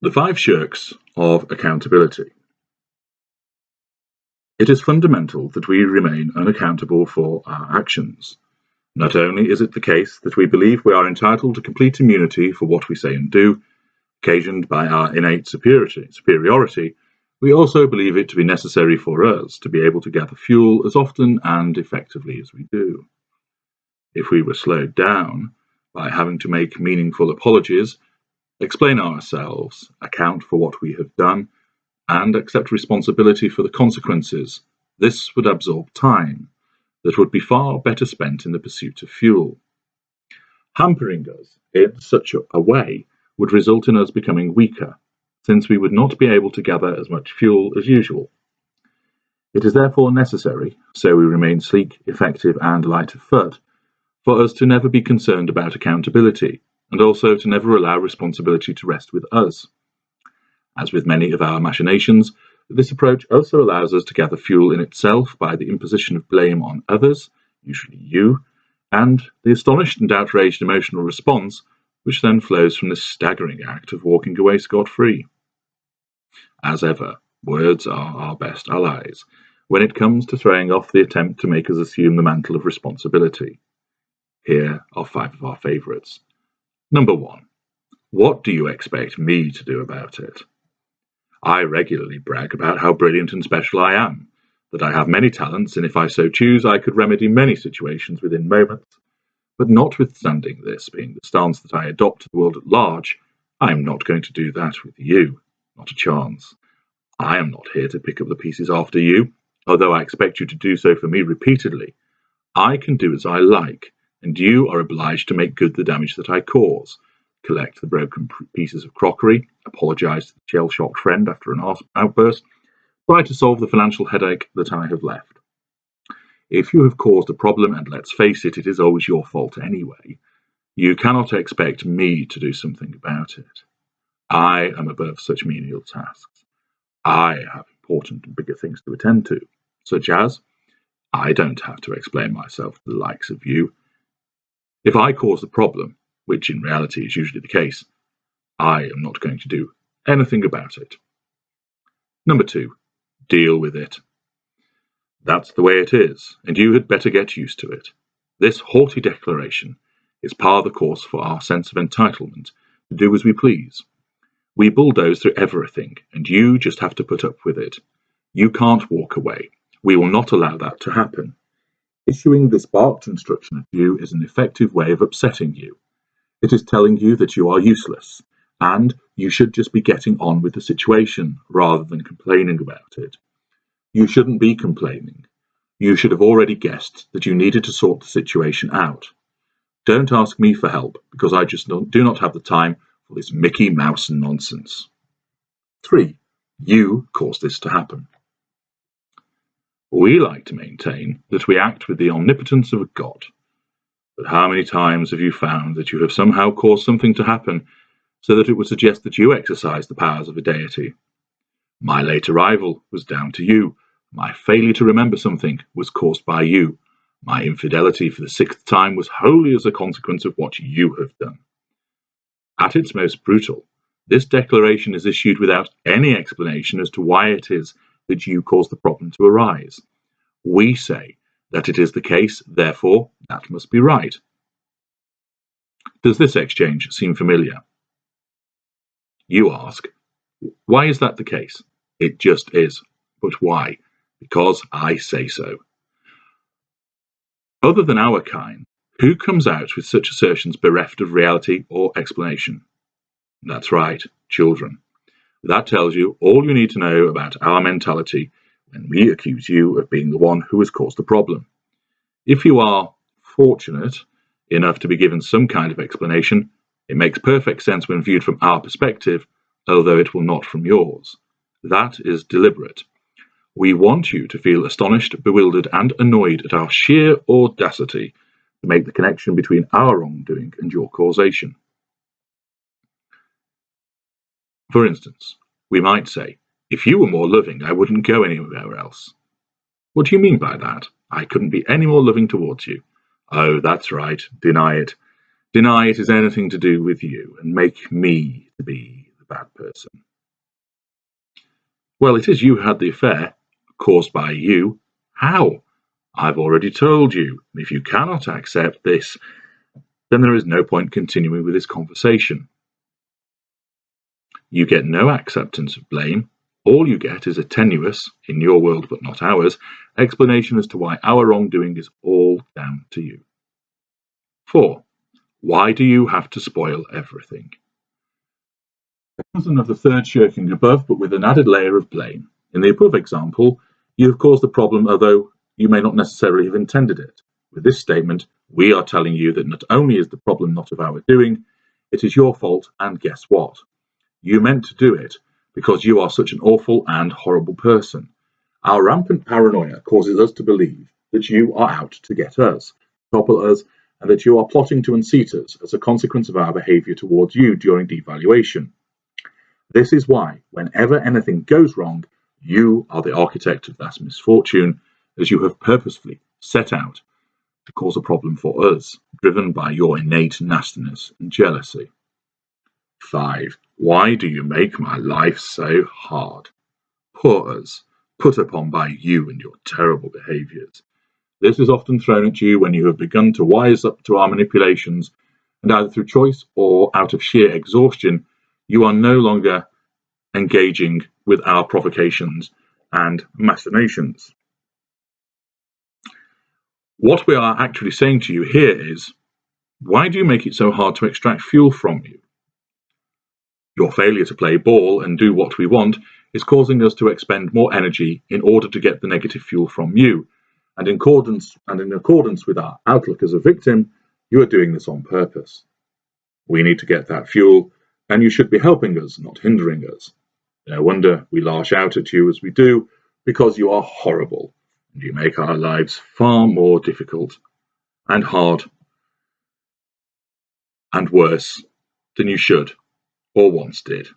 The 5 Shirks of accountability. It is fundamental that we remain unaccountable for our actions. Not only is it the case that we believe we are entitled to complete immunity for what we say and do, occasioned by our innate superiority, we also believe it to be necessary for us to be able to gather fuel as often and effectively as we do. If we were slowed down by having to make meaningful apologies, explain ourselves, account for what we have done, and accept responsibility for the consequences, this would absorb time that would be far better spent in the pursuit of fuel. Hampering us in such a way would result in us becoming weaker, since we would not be able to gather as much fuel as usual. It is therefore necessary, so we remain sleek, effective, and light of foot, for us to never be concerned about accountability, and also to never allow responsibility to rest with us. As with many of our machinations, this approach also allows us to gather fuel in itself by the imposition of blame on others, usually you, and the astonished and outraged emotional response, which then flows from this staggering act of walking away scot-free. As ever, words are our best allies when it comes to throwing off the attempt to make us assume the mantle of responsibility. Here are 5 of our favourites. Number 1. What do you expect me to do about it? I regularly brag about how brilliant and special I am, that I have many talents, and if I so choose, I could remedy many situations within moments. But notwithstanding this being the stance that I adopt to the world at large, I am not going to do that with you. Not a chance. I am not here to pick up the pieces after you, although I expect you to do so for me repeatedly. I can do as I like, and you are obliged to make good the damage that I cause. Collect the broken pieces of crockery, apologise to the shell-shocked friend after an outburst, try to solve the financial headache that I have left. If you have caused a problem, and let's face it, it is always your fault anyway, you cannot expect me to do something about it. I am above such menial tasks. I have important and bigger things to attend to, such as, I don't have to explain myself to the likes of you. If I cause the problem, which in reality is usually the case, I am not going to do anything about it. Number 2, deal with it. That's the way it is, and you had better get used to it. This haughty declaration is par the course for our sense of entitlement to do as we please. We bulldoze through everything, and you just have to put up with it. You can't walk away. We will not allow that to happen. Issuing this barked instruction at you is an effective way of upsetting you. It is telling you that you are useless, and you should just be getting on with the situation rather than complaining about it. You shouldn't be complaining. You should have already guessed that you needed to sort the situation out. Don't ask me for help, because I just do not have the time for this Mickey Mouse nonsense. 3. You caused this to happen. We like to maintain that we act with the omnipotence of a god. But how many times have you found that you have somehow caused something to happen so that it would suggest that you exercise the powers of a deity? My late arrival was down to you. My failure to remember something was caused by you. My infidelity for the 6th time was wholly as a consequence of what you have done. At its most brutal, this declaration is issued without any explanation as to why it is that you caused the problem to arise. We say that it is the case, therefore that must be right. Does this exchange seem familiar? You ask, why is that the case? It just is. But why? Because I say so. Other than our kind, who comes out with such assertions bereft of reality or explanation? That's right, children. That tells you all you need to know about our mentality when we accuse you of being the one who has caused the problem. If you are fortunate enough to be given some kind of explanation, it makes perfect sense when viewed from our perspective, although it will not from yours. That is deliberate. We want you to feel astonished, bewildered, and annoyed at our sheer audacity to make the connection between our wrongdoing and your causation. For instance, we might say, if you were more loving, I wouldn't go anywhere else. What do you mean by that? I couldn't be any more loving towards you. Oh, that's right. Deny it. Deny it is anything to do with you, and make me to be the bad person. Well, it is you who had the affair, caused by you. How? I've already told you. If you cannot accept this, then there is no point continuing with this conversation. You get no acceptance of blame. All you get is a tenuous, in your world but not ours, explanation as to why our wrongdoing is all down to you. 4. Why do you have to spoil everything? A cousin of the third shirking above, but with an added layer of blame. In the above example, you have caused the problem, although you may not necessarily have intended it. With this statement, we are telling you that not only is the problem not of our doing, it is your fault, and guess what? You meant to do it because you are such an awful and horrible person. Our rampant paranoia causes us to believe that you are out to get us, topple us, and that you are plotting to unseat us as a consequence of our behaviour towards you during devaluation. This is why, whenever anything goes wrong, you are the architect of that misfortune, as you have purposefully set out to cause a problem for us, driven by your innate nastiness and jealousy. 5. Why do you make my life so hard? Poor us, put upon by you and your terrible behaviours. This is often thrown at you when you have begun to wise up to our manipulations, and either through choice or out of sheer exhaustion, you are no longer engaging with our provocations and machinations. What we are actually saying to you here is, why do you make it so hard to extract fuel from you? Your failure to play ball and do what we want is causing us to expend more energy in order to get the negative fuel from you, and in accordance with our outlook as a victim, you are doing this on purpose. We need to get that fuel, and you should be helping us, not hindering us. No wonder we lash out at you as we do, because you are horrible, and you make our lives far more difficult and hard and worse than you should or once did.